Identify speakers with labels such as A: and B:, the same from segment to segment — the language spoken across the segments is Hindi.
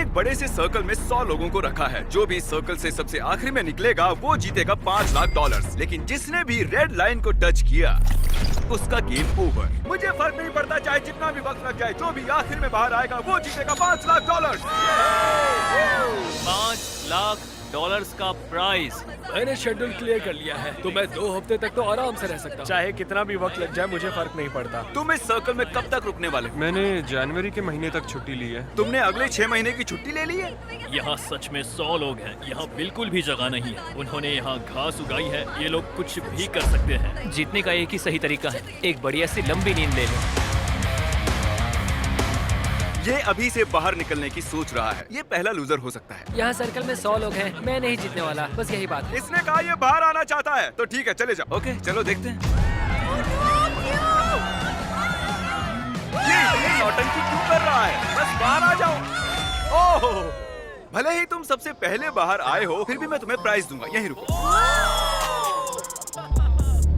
A: एक बड़े से सर्कल में 100 लोगों को रखा है। जो भी इस सर्कल से सबसे आखिरी में निकलेगा वो जीतेगा $5 लाख। लेकिन जिसने भी रेड लाइन को टच किया उसका गेम ओवर। मुझे फर्क नहीं पड़ता चाहे जितना भी वक्त लग जाए, जो भी आखिर में बाहर आएगा वो जीतेगा $5 लाख।
B: $5 लाख का प्राइज।
C: मैंने शेड्यूल क्लियर कर लिया है, तो मैं 2 हफ्ते तक तो आराम से रह सकता हूँ।
D: चाहे कितना भी वक्त लग जाए मुझे फर्क नहीं पड़ता।
A: तुम इस सर्कल में कब तक रुकने वाले हो?
E: मैंने जनवरी के महीने तक छुट्टी ली है।
A: तुमने अगले 6 महीने की छुट्टी ले ली है?
B: यहाँ सच में 100 लोग हैं। यहाँ बिल्कुल भी जगह नहीं है। उन्होंने यहाँ घास उगाई है। ये लोग कुछ भी कर सकते हैं। जीतने का एक ही सही तरीका है, एक बढ़िया सी लंबी नींद ले लो।
A: ये अभी से बाहर निकलने की सोच रहा है। ये पहला लूजर हो सकता है।
C: यहाँ सर्कल में 100 लोग हैं, मैं नहीं जीतने वाला, बस यही बात है।
A: इसने कहा ये बाहर आना चाहता है, तो ठीक है चले जाओ। ओके चलो देखते हैं। ये नौटंकी क्यों कर रहा है? बस बाहर आ जाओ। ओह, भले ही तुम सबसे पहले बाहर आए हो, फिर भी मैं तुम्हें प्राइज दूंगा। यहीं रुको।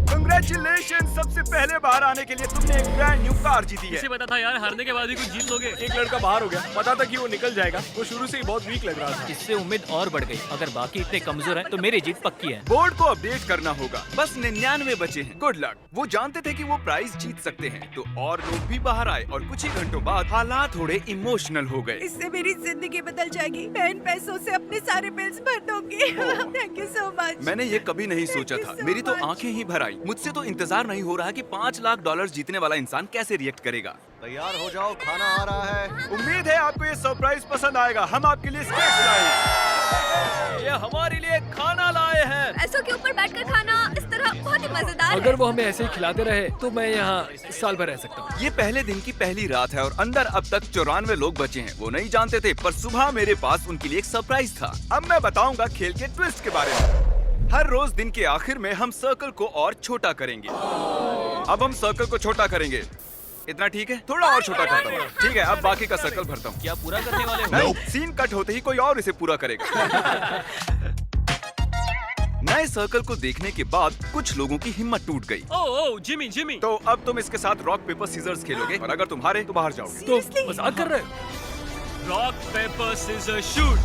A: Congratulations! सबसे पहले बाहर आने के लिए तुमने एक ब्रांड न्यू कार जीती है।
B: इसे पता था यार, हारने के बाद ही कुछ जीत लोगे।
D: एक लड़का बाहर हो गया, पता था कि वो निकल जाएगा। वो शुरू से ही बहुत वीक लग रहा था।
B: इससे उम्मीद और बढ़ गई। अगर बाकी इतने कमजोर हैं, तो मेरी जीत पक्की है।
A: बोर्ड को अपडेट करना होगा। बस 99 बचे हैं। Good luck. वो जानते थे कि वो प्राइज जीत सकते हैं, तो और लोग भी बाहर आए और कुछ ही घंटों बाद हालात थोड़े इमोशनल हो गए।
F: इससे मेरी जिंदगी बदल जाएगी। मैं इन पैसों से अपने सारे बिल्स भर दूंगी। Thank you so much.
A: मैंने ये कभी नहीं सोचा था। मेरी तो आंखें ही भर आई। मुझसे तो इंतजार नहीं हो रहा कि $5 लाख जीतने वाला इंसान कैसे रिएक्ट करेगा।
G: तैयार हो जाओ, खाना आ रहा है।
A: उम्मीद है आपको ये सरप्राइज पसंद आएगा। हम आपके लिए स्नैक्स लाए हैं।
B: ये हमारे लिए खाना लाए हैं।
F: पैसों के ऊपर बैठकर खाना इस तरह बहुत ही मजेदार
C: अगर वो हमें ऐसे ही खिलाते रहे तो मैं यहाँ साल भर रह सकता हूँ।
A: ये पहले दिन की पहली रात है और अंदर अब तक 94 लोग बचे हैं। वो नहीं जानते थे, पर सुबह मेरे पास उनके लिए एक सरप्राइज था। अब मैं बताऊंगा खेल के ट्विस्ट के बारे में। हर रोज दिन के आखिर में हम सर्कल को और छोटा करेंगे। अब हम सर्कल को छोटा करेंगे। इतना ठीक है? थोड़ा और छोटा करता हूँ। ठीक है, अब बाकी का सर्कल भरता हूँ।
B: क्या पूरा करने वाले हो?
A: नहीं, सीन कट होते ही कोई और इसे पूरा करेगा। नए सर्कल को देखने के बाद कुछ लोगों की हिम्मत टूट गई।
B: ओह जिमी।
A: तो अब तुम इसके साथ रॉक पेपर सीजर्स खेलोगे और अगर तुम हारे तो बाहर जाओगे।
C: तो मजाक कर रहे हो?
B: Rock paper scissor shoot.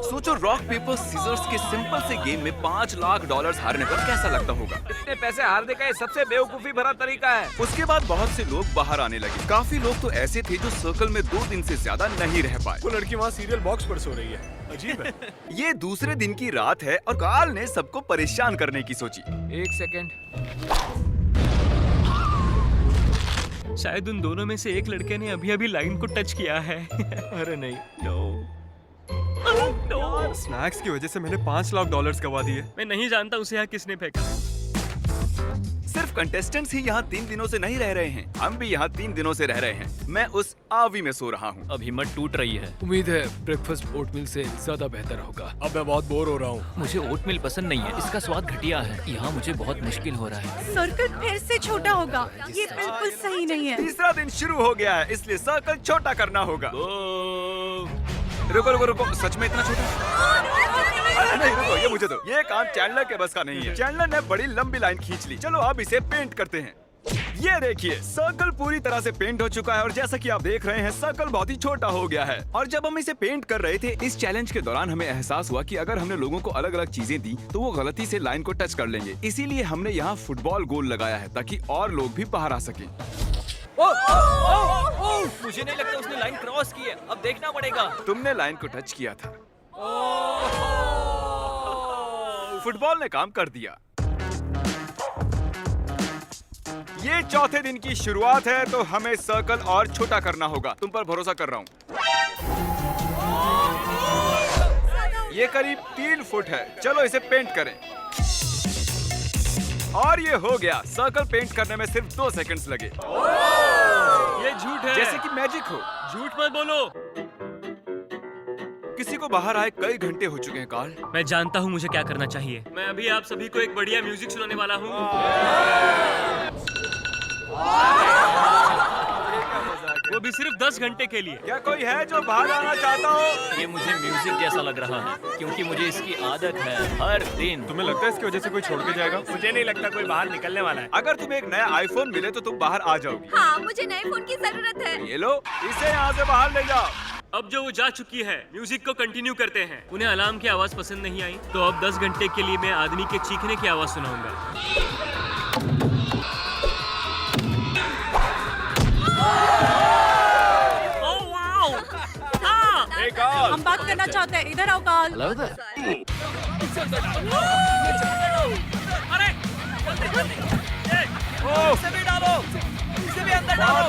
A: सोचो, रॉक पेपर सीजर्स के सिंपल से गेम में $5 लाख हारने पर कैसा लगता होगा।
D: इतने पैसे हारने का ये सबसे बेवकूफी भरा तरीका है।
A: उसके बाद बहुत से लोग बाहर आने लगे। काफी लोग तो ऐसे थे जो सर्कल में 2 दिन से ज्यादा नहीं रह पाए।
D: वो लड़की वहाँ सीरियल बॉक्स पर सो रही है। अजीब है।
A: ये दूसरे दिन की रात है और कार्ल ने सबको परेशान करने की सोची।
C: 1 सेकेंड।
B: शायद उन दोनों में से एक लड़के ने अभी लाइन को टच किया है।
C: अरे नहीं।
E: स्नैक्स की वजह से मैंने $5 लाख गवा दिए।
B: मैं नहीं जानता उसे यहाँ किसने फेंका।
A: सिर्फ कंटेस्टेंट्स ही यहाँ 3 दिनों से नहीं रह रहे हैं। हम भी यहाँ 3 दिनों से रह रहे हैं। मैं उस आवी में सो रहा हूँ।
B: अब हिम्मत टूट रही है।
C: उम्मीद है ब्रेकफास्ट ओटमील से ज्यादा बेहतर होगा। अब मैं बहुत बोर हो रहा हूँ।
B: मुझे ओटमील पसंद नहीं है। इसका स्वाद घटिया है। यहाँ मुझे बहुत मुश्किल हो रहा है।
F: सर्कल फिर से छोटा होगा। ये बिल्कुल सही नहीं है।
A: तीसरा दिन शुरू हो गया है, इसलिए सर्कल छोटा करना होगा। रुको, सच में इतना छोटा? अरे नहीं, रुको, ये मुझे दो। ये काम चैंडलर के बस का नहीं है। चैंडलर ने बड़ी लंबी लाइन खींच ली। चलो अब इसे पेंट करते हैं। ये देखिए, सर्कल पूरी तरह से पेंट हो चुका है और जैसा कि आप देख रहे हैं, सर्कल बहुत ही छोटा हो गया है। और जब हम इसे पेंट कर रहे थे, इस चैलेंज के दौरान हमें एहसास हुआ कि अगर हमने लोगों को अलग अलग चीजें दी तो वो गलती से लाइन को टच कर लेंगे। इसीलिए हमने यहाँ फुटबॉल गोल लगाया है ताकि और लोग भी बाहर आ सकें।
B: मुझे नहीं लगता उसने लाइन क्रॉस की है। अब देखना पड़ेगा।
A: तुमने लाइन को टच किया था। फुटबॉल ने काम कर दिया। ये चौथे दिन की शुरुआत है, तो हमें सर्कल और छोटा करना होगा। तुम पर भरोसा कर रहा हूँ। ये करीब 3 फुट है। चलो इसे पेंट करें। और ये हो गया। सर्कल पेंट करने में सिर्फ 2 सेकंड्स लगे।
B: ये झूठ है।
A: जैसे कि मैजिक हो।
B: झूठ मत बोलो।
A: किसी को बाहर आए कई घंटे हो चुके हैं कार्ल।
B: मैं जानता हूँ मुझे क्या करना चाहिए। मैं अभी आप सभी को एक बढ़िया म्यूजिक सुनाने वाला हूँ। वो भी सिर्फ 10 घंटे के लिए।
A: क्या कोई है जो बाहर आना चाहता हो?
B: ये मुझे म्यूजिक जैसा लग रहा है क्योंकि मुझे इसकी आदत है हर दिन।
E: तुम्हें लगता है इसकी वजह से कोई छोड़ के जाएगा?
D: मुझे नहीं लगता कोई बाहर निकलने वाला है।
A: अगर तुम्हें एक नया आईफोन मिले तो तुम बाहर आ जाओगे।
F: हाँ, मुझे नए फोन की जरूरत है।
A: ये लो, इसे यहाँ से बाहर ले जाओ।
H: अब जो वो जा चुकी है, म्यूजिक को कंटिन्यू करते हैं। उन्हें अलार्म की आवाज पसंद नहीं आई, तो अब 10 घंटे के लिए मैं आदमी के चीखने की आवाज सुनाऊंगा। Oh wow!
F: हम बात करना चाहते हैं, इधर आओ काल।
H: अरे
A: इसे भी डालो, इसे भी अंदर डालो।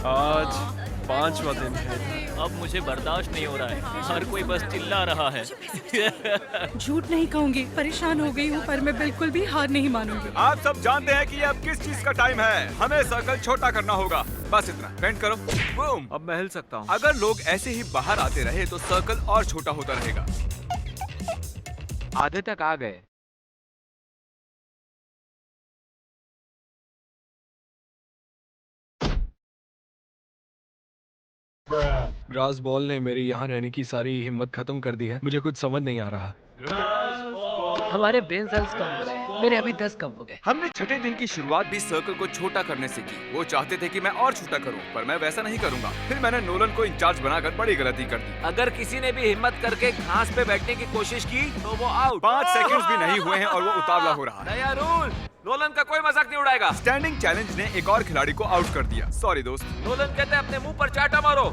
E: आज 5वां दिन है।
B: अब मुझे बर्दाश्त नहीं हो रहा है, हर कोई बस चिल्ला रहा है।
F: झूठ नहीं कहूंगी, परेशान हो गई हूँ, पर मैं बिल्कुल भी हार नहीं मानूंगी।
A: आप सब जानते हैं कि ये अब किस चीज का टाइम है। हमें सर्कल छोटा करना होगा, बस इतना। पेंट करो, बूम।
E: अब मैं हिल सकता हूँ।
A: अगर लोग ऐसे ही बाहर आते रहे तो सर्कल और छोटा होता रहेगा।
C: आधे तक आ गए। ग्रास बॉल ने मेरी यहाँ रहने की सारी हिम्मत खत्म कर दी है। मुझे कुछ समझ नहीं आ रहा।
I: हमारे ब्रेन सेल्स कम हो गए। मेरे अभी 10 कम हो गए।
A: हमने छठे दिन की शुरुआत भी सर्कल को छोटा करने से की। वो चाहते थे कि मैं और छोटा करूं, पर मैं वैसा नहीं करूंगा। फिर मैंने नोलन को इंचार्ज बनाकर बड़ी गलती कर दी।
J: अगर किसी ने भी हिम्मत करके घास पे बैठने की कोशिश की तो वो आउट।
A: 5 सेकंड्स भी नहीं हुए हैं और वो उतावला हो रहा है।
J: नया रूल, नोलन का कोई मजाक नहीं उड़ाएगा।
A: स्टैंडिंग चैलेंज ने एक और खिलाड़ी को आउट कर दिया। सॉरी दोस्त।
J: नोलन कहता है अपने मुंह पर चाटा मारो।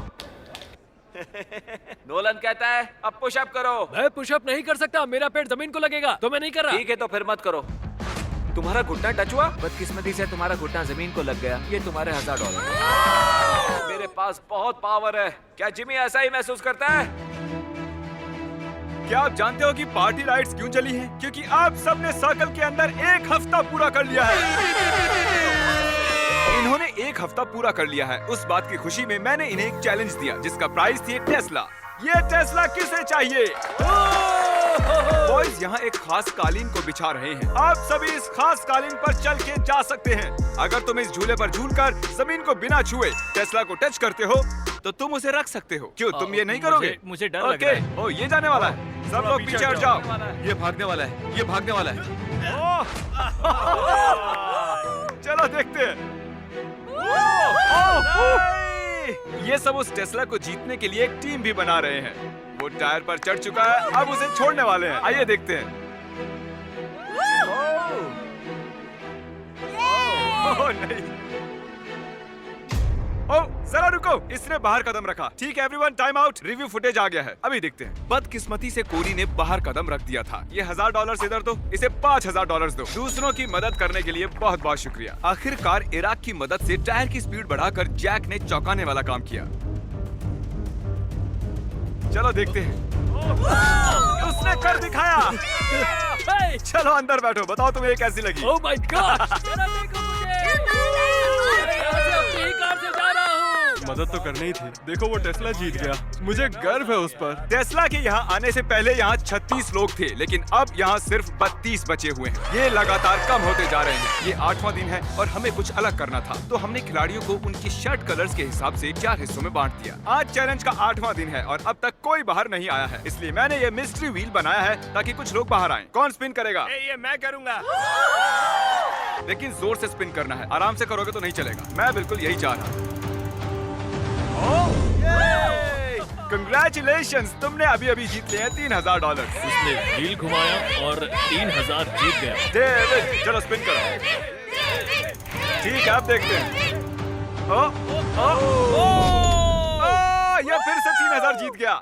J: नोलन कहता है अब पुशअप करो।
C: मैं पुशअप नहीं कर सकता, मेरा पेट जमीन को लगेगा, तो मैं नहीं कर रहा।
J: ठीक है तो फिर मत करो। तुम्हारा घुटना टच हुआ? बदकिस्मती से तुम्हारा घुटना जमीन को लग गया। ये तुम्हारे $1000। मेरे पास बहुत पावर है। क्या जिमी ऐसा ही महसूस करता है?
A: क्या आप जानते हो कि पार्टी लाइट्स क्यों जली हैं? क्योंकि आप सबने सर्कल के अंदर 1 हफ्ता पूरा कर लिया है। इन्होंने 1 हफ्ता पूरा कर लिया है। उस बात की खुशी में मैंने इन्हें एक चैलेंज दिया, जिसका प्राइस थी एक टेस्ला। ये टेस्ला किसे चाहिए? बॉयज यहाँ एक खास कालीन को बिछा रहे हैं। आप सभी इस खास कालीन पर चल के जा सकते हैं। अगर तुम इस झूले पर झूलकर जमीन को बिना छुए टेस्ला को टच करते हो तो तुम उसे रख सकते हो। क्यों तुम ये नहीं करोगे?
B: मुझे डर लग रहा है।
A: ओ, ये जाने वाला है। सब लोग पीछे हट जाओ।
E: ये भागने वाला है। ये भागने वाला है।
A: चलो देखते हैं। ये सब उस टेस्ला को जीतने के लिए एक टीम भी बना रहे हैं। वो टायर पर चढ़ चुका है, अब उसे छोड़ने वाले हैं। आइए देखते हैं। ओह नहीं। ओह जरा रुको, इसने बाहर कदम रखा। ठीक है everyone, time out. Review footage आ गया है, अभी देखते हैं। बदकिस्मती से कोरी ने बाहर कदम रख दिया था। ये $1000 इधर दो, इसे $5000 दो। दूसरों की मदद करने के लिए बहुत बहुत शुक्रिया। आखिरकार इराक की मदद से टायर की स्पीड बढ़ाकर जैक ने चौंकाने वाला काम किया। चलो देखते हैं। उसने कर दिखाया। चलो अंदर बैठो, बताओ तुम्हें ये कैसी लगी?
C: Oh my God! जरा देखो मुझे। मैं यहाँ से अपनी ही कार से जा रहा हूँ।
E: मदद तो करनी ही थी। देखो वो टेस्ला जीत गया। मुझे गर्व है उस पर।
A: टेस्ला के यहाँ आने से पहले यहाँ 36 लोग थे, लेकिन अब यहाँ सिर्फ 32 बचे हुए हैं। ये लगातार कम होते जा रहे हैं। ये 8वां दिन है और हमें कुछ अलग करना था, तो हमने खिलाड़ियों को उनकी शर्ट कलर्स के हिसाब से 4 हिस्सों में बांट दिया। आज चैलेंज का 8वां दिन है और अब तक कोई बाहर नहीं आया है, इसलिए मैंने ये मिस्ट्री व्हील बनाया है ताकि कुछ लोग बाहर आएं। कौन स्पिन करेगा?
D: ये मैं करूंगा।
A: लेकिन जोर से स्पिन करना है, आराम से करोगे तो नहीं चलेगा। मैं बिल्कुल यही चाह रहा हूँ। कंग्रेचुलेशंस, तुमने अभी अभी जीत लिए हैं $3000।
B: उसने व्हील घुमाया और 3000 जीत गया।
A: डेविड, चलो स्पिन करो। ठीक है, अब देखते हैं। ये फिर से 3000 जीत गया।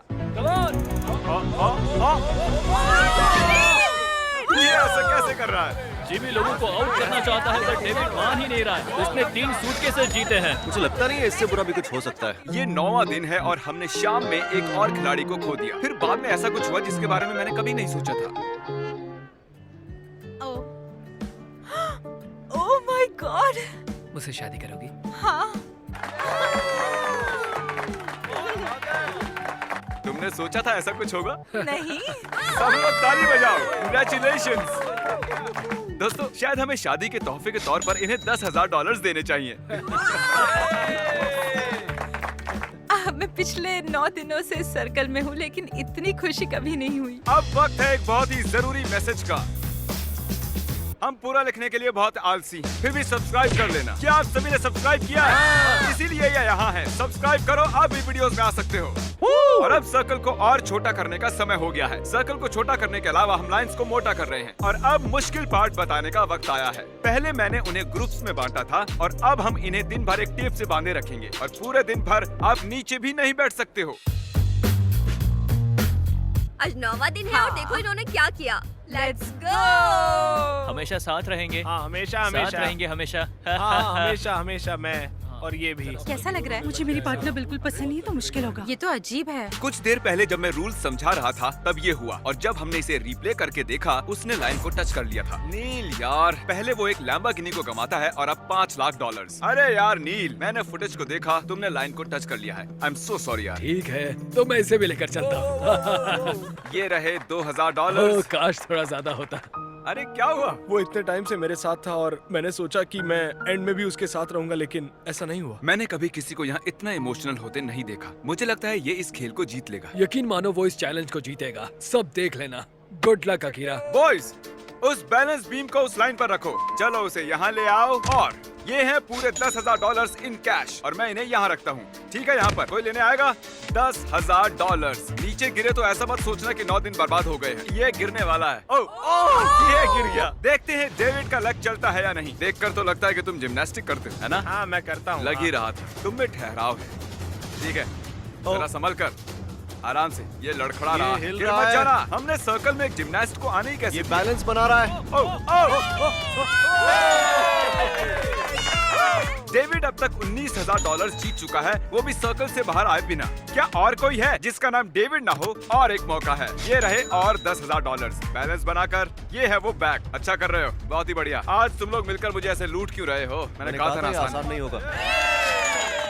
A: ये ऐसा कैसे कर रहा है?
B: जिमी लोगों को आउट करना चाहता है, पर डेविड मान ही नहीं रहा है। उसने 3 सूटकेसेस जीते हैं।
G: मुझे लगता नहीं है इससे बुरा भी कुछ हो सकता है।
A: ये 9वां दिन है और हमने शाम में एक और खिलाड़ी को खो दिया। फिर बाद में ऐसा कुछ हुआ जिसके बारे में मैंने कभी नहीं सोचा था।
F: Oh my God!
I: मुझसे शादी करोगी?
F: हाँ।
A: तुमने सोचा था ऐसा कुछ होगा?
F: नहीं।
A: सब लोग ताली बजाओ। Congratulations! दोस्तों, शायद हमें शादी के तोहफे के तौर पर इन्हें $10,000 देने चाहिए।
F: मैं पिछले 9 दिनों से सर्कल में हूँ, लेकिन इतनी खुशी कभी नहीं हुई।
A: अब वक्त है एक बहुत ही जरूरी मैसेज का। हम पूरा लिखने के लिए बहुत आलसी हैं। फिर भी सब्सक्राइब कर लेना। क्या आप सभी ने सब्सक्राइब किया है? इसीलिए ये यहाँ है। सब्सक्राइब करो, आप भी वीडियोस में आ सकते हो। और अब सर्कल को और छोटा करने का समय हो गया है। सर्कल को छोटा करने के अलावा हम लाइंस को मोटा कर रहे हैं। और अब मुश्किल पार्ट बताने का वक्त आया है। पहले मैंने उन्हें ग्रुप्स में बांटा था और अब हम इन्हें दिन भर एक टेप से बांधे रखेंगे और पूरे दिन भर आप नीचे भी नहीं बैठ सकते हो।
K: आज 9वां दिन है और देखो इन्होंने क्या किया। Let's go.
B: हमेशा साथ रहेंगे।
D: हाँ हमेशा
B: साथ
D: हमेशा
B: रहेंगे हमेशा।
D: हाँ हमेशा हमेशा मैं और ये भी।
F: कैसा लग रहा है? मुझे मेरी पार्टनर बिल्कुल पसंद नहीं है तो मुश्किल होगा।
K: ये तो अजीब है।
A: कुछ देर पहले जब मैं रूल समझा रहा था तब ये हुआ और जब हमने इसे रिप्ले करके देखा उसने लाइन को टच कर लिया था। नील यार, पहले वो एक लैम्बोर्गिनी को गंवाता है और अब $5 लाख। अरे यार नील, मैंने फुटेज को देखा, तुमने लाइन को टच कर लिया है। आई एम सो सॉरी यार।
C: ठीक है, तो मैं इसे भी लेकर चलता हूँ।
A: ये रहे $2000।
C: काश थोड़ा ज्यादा होता।
A: अरे क्या हुआ?
D: वो इतने टाइम से मेरे साथ था और मैंने सोचा कि मैं एंड में भी उसके साथ रहूंगा, लेकिन ऐसा नहीं हुआ।
A: मैंने कभी किसी को यहाँ इतना इमोशनल होते नहीं देखा। मुझे लगता है ये इस खेल को जीत लेगा।
C: यकीन मानो वो इस चैलेंज को जीतेगा। सब देख लेना। Good luck Akira.
A: बॉयज, उस बैलेंस बीम को उस लाइन पर रखो। चलो उसे यहाँ ले आओ और ये है पूरे $10,000 इन कैश और मैं इन्हें यहाँ रखता हूँ। ठीक है, यहाँ पर कोई लेने आएगा? $10,000। नीचे गिरे तो ऐसा मत सोचना कि 9 दिन बर्बाद हो गए हैं। ये गिरने वाला है। ओह, ये गिर गया। देखते हैं डेविड का लक चलता है या नहीं। देखकर तो लगता है कि तुम जिम्नास्टिक करते हो, है ना?
D: हाँ मैं करता हूँ।
A: लग ही रहा था। तुम में ठहराव है। ठीक है, जरा संभल कर, आराम से। ये लड़खड़ा रहा है।
G: हिल
A: गिर
G: रहा
A: मत
G: है।
A: जाना। हमने सर्कल में एक जिम्नास्ट को आने ही कैसे
G: ये
A: दिया?
G: बैलेंस बना रहा है।
A: डेविड अब तक $19,000 जीत चुका है, वो भी सर्कल से बाहर आए बिना। क्या और कोई है जिसका नाम डेविड ना हो? और एक मौका है। ये रहे और $10,000 बैलेंस बनाकर। ये है वो बैग। अच्छा कर रहे हो, बहुत ही बढ़िया। आज तुम लोग मिलकर मुझे ऐसे लूट क्यों रहे हो? मैंने कहा था ना
G: आसान नहीं होगा।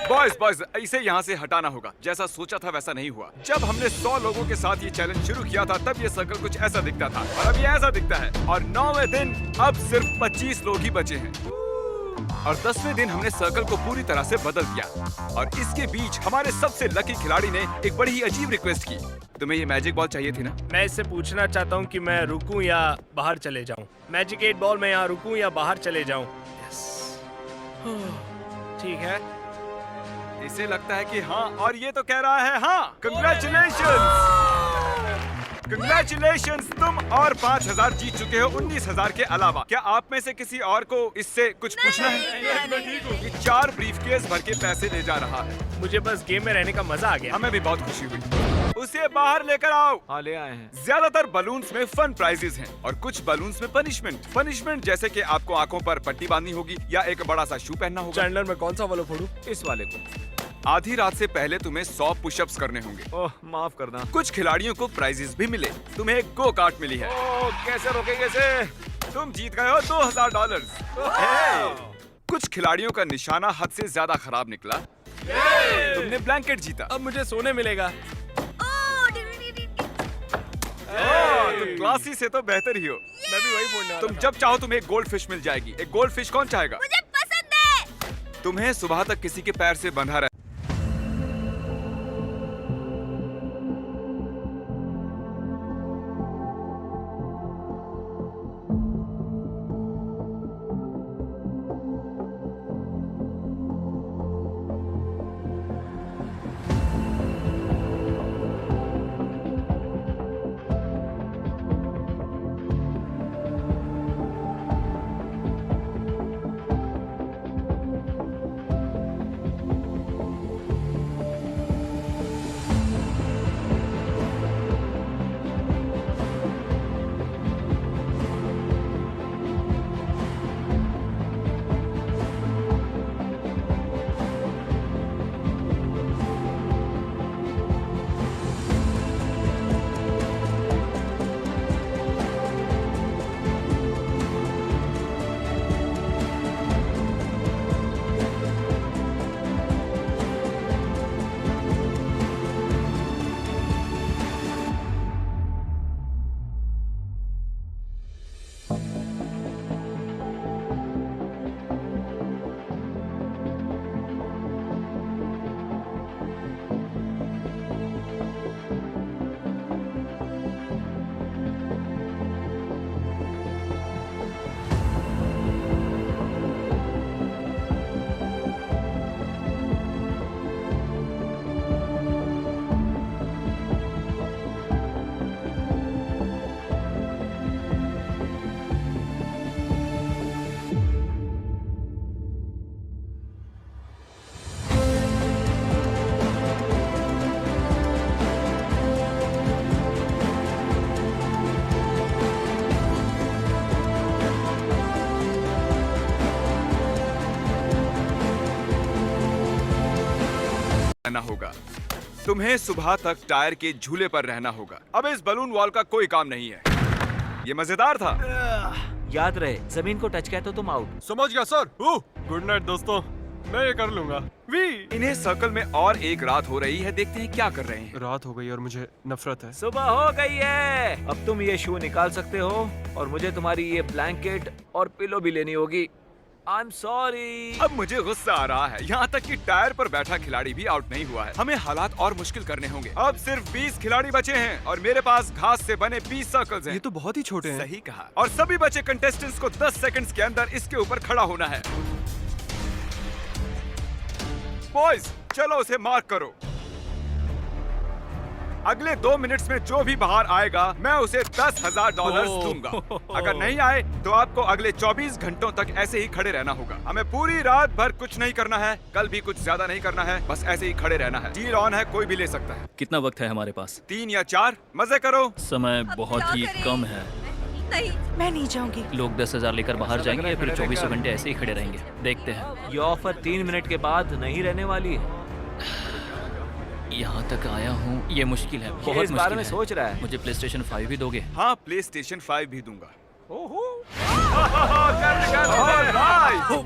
A: बॉयज, इसे यहाँ से हटाना होगा। जैसा सोचा था वैसा नहीं हुआ। जब हमने 100 लोगों के साथ ये चैलेंज शुरू किया था तब ये सर्कल कुछ ऐसा दिखता था और अब ये ऐसा दिखता है। और 9वें दिन अब सिर्फ 25 लोग ही बचे हैं और 10वें दिन हमने सर्कल को पूरी तरह से बदल दिया। और इसके बीच हमारे सबसे लकी खिलाड़ी ने एक बड़ी ही अजीब रिक्वेस्ट की। तुम्हें ये मैजिक बॉल चाहिए थी ना?
D: मैं इससे पूछना चाहता हूँ कि मैं रुकूं या बाहर चले जाऊँ। मैजिक 8 बॉल, मैं यहाँ रुकूं या बाहर चले जाऊँ? ठीक है।
A: इसे लगता है कि हाँ, और ये तो कह रहा है हाँ। कंग्रेचुलेशंस, तुम और 5,000 जीत चुके हो 19,000 के अलावा। क्या आप में से किसी और को इससे कुछ पूछना है? ये 4 ब्रीफकेस भर के पैसे ले जा रहा है।
D: मुझे बस गेम में रहने का मजा आ गया।
A: हमें भी बहुत खुशी हुई। उसे बाहर लेकर आओ।
J: हाँ ले आए हैं।
A: ज्यादातर बलून्स में फन प्राइजेस हैं और कुछ बलून्स में पनिशमेंट जैसे कि आपको आंखों पर पट्टी बांधनी होगी या एक बड़ा सा शू पहनना होगा।
D: चैंडलर में कौन सा वाला फोड़ूं?
J: इस वाले को।
A: आधी रात से पहले तुम्हें 100 पुशअप्स करने होंगे।
J: ओह माफ करना।
A: कुछ खिलाड़ियों को प्राइजेस भी मिले। तुम्हें एक गो कार्ट मिली है।
J: ओह कैसे रोकेंगे इसे?
A: तुम जीत गए हो $2,000। कुछ खिलाड़ियों का निशाना हद से ज्यादा खराब निकला। तुमने ब्लैंकेट जीता।
D: अब मुझे सोने मिलेगा।
A: तुम क्लासी से तो बेहतर ही हो।
D: मैं भी वही बोलने वाला
A: तुम
D: था।
A: जब चाहो तुम्हें एक गोल्ड फिश मिल जाएगी। एक गोल्ड फिश कौन चाहेगा?
K: मुझे पसंद है।
A: तुम्हें सुबह तक किसी के पैर से बंधा रहे। रहना होगा। तुम्हें सुबह तक टायर के झूले पर रहना होगा। अब इस बलून वॉल का कोई काम नहीं है। ये मजेदार था।
J: याद रहे, जमीन को टच किया तो तुम आउट।
E: समझ गया सर। गुड नाइट दोस्तों, मैं ये कर लूंगा।
A: इन्हें सर्कल में और एक रात हो रही है, देखते हैं क्या कर रहे हैं।
E: रात हो गई और मुझे नफरत है।
J: सुबह हो गई है, अब तुम ये शू निकाल सकते हो और मुझे तुम्हारी ये ब्लैंकेट और पिलो भी लेनी होगी। I am sorry.
A: अब मुझे गुस्सा आ रहा है, यहाँ तक कि टायर पर बैठा खिलाड़ी भी आउट नहीं हुआ है। हमें हालात और मुश्किल करने होंगे। अब सिर्फ 20 खिलाड़ी बचे हैं और मेरे पास घास से बने 20 सर्कल्स हैं।
E: ये तो बहुत ही छोटे हैं।
A: सही कहा। और सभी बचे कंटेस्टेंट्स को 10 सेकंड्स के अंदर इसके ऊपर खड़ा होना है। बॉयज, चलो उसे मार्क करो। अगले 2 मिनट्स में जो भी बाहर आएगा मैं उसे $10,000 दूंगा। अगर नहीं आए तो आपको अगले 24 घंटों तक ऐसे ही खड़े रहना होगा। हमें पूरी रात भर कुछ नहीं करना है, कल भी कुछ ज्यादा नहीं करना है, बस ऐसे ही खड़े रहना है। डील ऑन है, कोई भी ले सकता है।
B: कितना वक्त है हमारे पास?
A: 3 या 4। मजे करो।
B: समय
K: अब
B: बहुत
K: क्या
B: ही
K: करें?
B: कम है।
K: नहीं,
F: मैं नहीं जाऊंगी।
B: लोग 10,000 लेकर बाहर जाएंगे या फिर 24 घंटे ऐसे ही खड़े रहेंगे? देखते हैं।
J: ये ऑफर 3 मिनट के बाद नहीं रहने वाली है।
B: यहाँ तक आया हूँ, ये मुश्किल है,
J: ये
B: बहुत
J: इस बारे
B: मुश्किल
J: में
B: है।
J: सोच रहा है।
B: मुझे PlayStation 5 भी दोगे?
A: हाँ, PlayStation 5 भी दूंगा।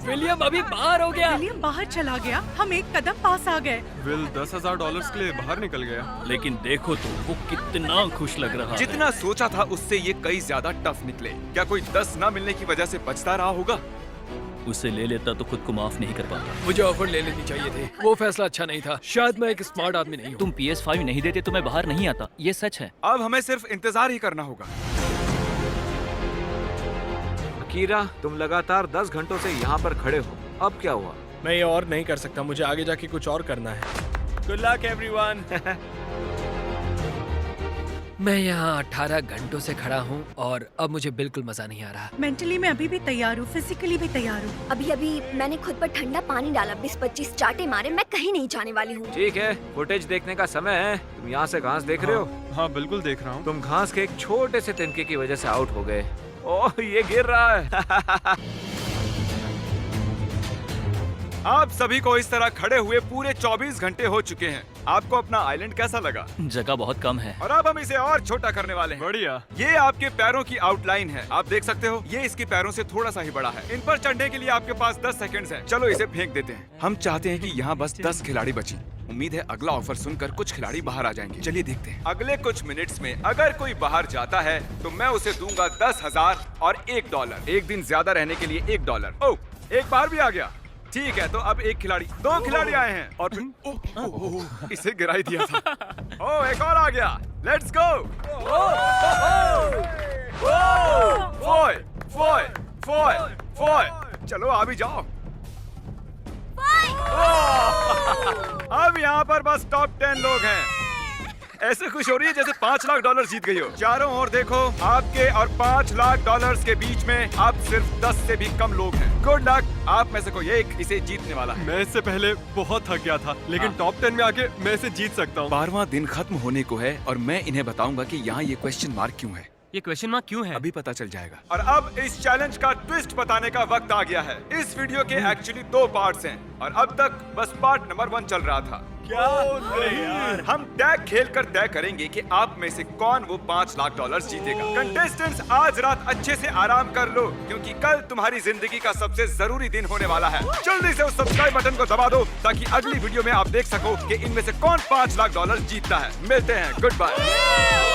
B: विलियम अभी बाहर हो गया।
F: विलियम बाहर चला गया, हम एक कदम पास आ गए।
E: विल $10,000 के लिए बाहर निकल गया।
B: लेकिन देखो तो वो कितना खुश लग रहा है।
A: जितना सोचा था उससे ये कई ज्यादा टफ निकले। क्या कोई 10 ना मिलने की वजह से बचता रहा होगा?
B: उसे ले लेता तो खुद को माफ नहीं कर पाता।
C: मुझे ऑफर ले लेनी चाहिए थी, वो फैसला अच्छा नहीं था। शायद मैं एक स्मार्ट आदमी नहीं हूँ।
B: तुम PS5 नहीं देते तो मैं बाहर नहीं आता, ये सच है।
A: अब हमें सिर्फ इंतजार ही करना होगा।
J: अकीरा, तुम लगातार 10 घंटों से यहाँ पर खड़े हो, अब क्या हुआ?
D: मैं ये और नहीं कर सकता, मुझे आगे जाके कुछ और करना है। Good luck everyone.
I: मैं यहाँ 18 घंटों से खड़ा हूँ और अब मुझे बिल्कुल मजा नहीं आ रहा।
F: मेंटली मैं अभी भी तैयार हूँ, फिजिकली भी तैयार हूँ।
K: अभी मैंने खुद पर ठंडा पानी डाला, 20-25 चाटे मारे, मैं कहीं नहीं जाने वाली हूँ।
J: ठीक है, फुटेज देखने का समय है। तुम यहाँ से घास देख रहे हो?
E: हाँ बिल्कुल देख रहा हूँ।
J: तुम घास के एक छोटे से तिनके की वजह से आउट हो गए। ओह, ये गिर रहा है।
A: आप सभी को इस तरह खड़े हुए पूरे 24 घंटे हो चुके हैं। आपको अपना आइलैंड कैसा लगा?
B: जगह बहुत कम है।
A: और अब हम इसे और छोटा करने वाले हैं।
E: बढ़िया।
A: ये आपके पैरों की आउटलाइन है, आप देख सकते हो। ये इसके पैरों से थोड़ा सा ही बड़ा है। इन पर चढ़ने के लिए आपके पास 10 सेकंड्स हैं। चलो इसे फेंक देते हैं। हम चाहते हैं कि यहाँ बस 10 खिलाड़ी बची। उम्मीद है अगला ऑफर सुनकर कुछ खिलाड़ी बाहर आ जाएंगे। चलिए देखते हैं। अगले कुछ मिनट्स में अगर कोई बाहर जाता है तो मैं उसे दूंगा $10,000 और $1। एक दिन ज्यादा रहने के लिए $1। ओह, एक बार भी आ गया। ठीक है, तो अब एक खिलाड़ी, 2 खिलाड़ी आए हैं और फिर इसे गिरा ही दिया था। ओह, एक और आ गया। Let's go. फोय। चलो आ भी जाओ। अब यहाँ पर बस टॉप 10 लोग हैं। ऐसे खुश हो रही है जैसे $5 लाख जीत गई हो। चारों ओर देखो, आपके और $5 लाख के बीच में आप सिर्फ 10 से भी कम लोग हैं। गुड लक, आप में से कोई एक इसे जीतने वाला है।
E: मैं इससे पहले बहुत थक गया था, लेकिन टॉप 10 में आके मैं इसे जीत सकता हूँ।
A: 12वां दिन खत्म होने को है और मैं इन्हें बताऊंगा कि यहाँ ये क्वेश्चन मार्क क्यों है।
H: ये क्वेश्चन मार्क क्यों है?
A: अभी पता चल जाएगा। और अब इस चैलेंज का ट्विस्ट बताने का वक्त आ गया है। इस वीडियो के एक्चुअली 2 पार्ट्स हैं और अब तक बस पार्ट नंबर 1 चल रहा था।
D: क्या यार?
A: हम टैग खेलकर तय करेंगे कि आप में से कौन वो $5 लाख जीतेगा। कंटेस्टेंट्स, आज रात अच्छे से आराम कर लो क्योंकि कल तुम्हारी जिंदगी का सबसे जरूरी दिन होने वाला है। जल्दी से उस सब्सक्राइब बटन को दबा दो ताकि अगली वीडियो में आप देख सको कि इनमें से कौन $5 लाख जीतता है। मिलते हैं, गुड बाय।